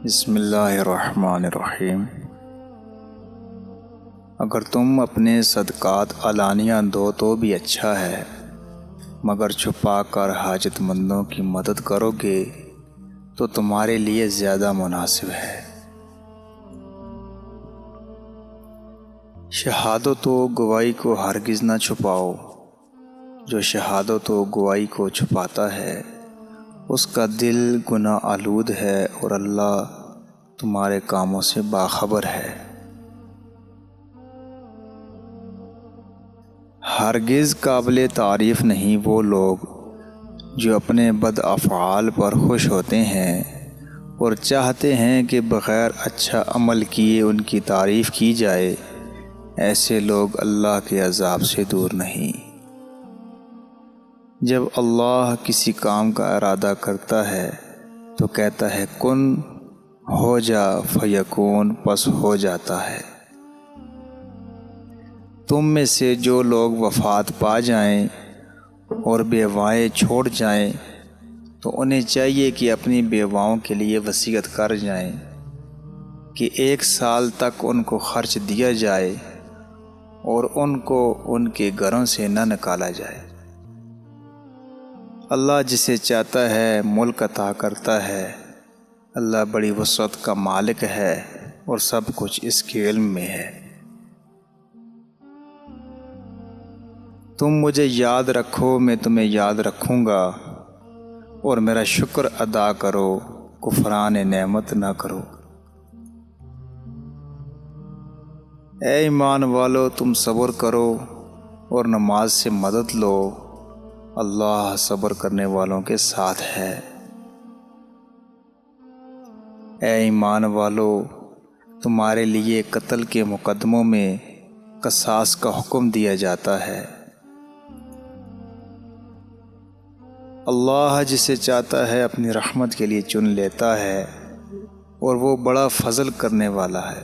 بسم اللہ الرحمن الرحیم۔ اگر تم اپنے صدقات علانیہ دو تو بھی اچھا ہے، مگر چھپا کر حاجت مندوں کی مدد کرو گے تو تمہارے لیے زیادہ مناسب ہے۔ شہادت و گواہی کو ہرگز نہ چھپاؤ، جو شہادت و گواہی کو چھپاتا ہے اس کا دل گناہ آلود ہے اور اللہ تمہارے کاموں سے باخبر ہے۔ ہرگز قابل تعریف نہیں وہ لوگ جو اپنے بد افعال پر خوش ہوتے ہیں اور چاہتے ہیں کہ بغیر اچھا عمل کیے ان کی تعریف کی جائے۔ ایسے لوگ اللہ کے عذاب سے دور نہیں۔ جب اللہ کسی کام کا ارادہ کرتا ہے تو کہتا ہے کن ہو جا، فیکون، پس ہو جاتا ہے۔ تم میں سے جو لوگ وفات پا جائیں اور بیوائیں چھوڑ جائیں تو انہیں چاہیے کہ اپنی بیواؤں کے لیے وصیت کر جائیں کہ 1 سال تک ان کو خرچ دیا جائے اور ان کو ان کے گھروں سے نہ نکالا جائے۔ اللہ جسے چاہتا ہے ملک عطا کرتا ہے۔ اللہ بڑی وسعت کا مالک ہے اور سب کچھ اس کے علم میں ہے۔ تم مجھے یاد رکھو، میں تمہیں یاد رکھوں گا، اور میرا شکر ادا کرو، کفران نعمت نہ کرو۔ اے ایمان والو، تم صبر کرو اور نماز سے مدد لو، اللہ صبر کرنے والوں کے ساتھ ہے۔ اے ایمان والو، تمہارے لیے قتل کے مقدموں میں قصاص کا حکم دیا جاتا ہے۔ اللہ جسے چاہتا ہے اپنی رحمت کے لیے چن لیتا ہے اور وہ بڑا فضل کرنے والا ہے۔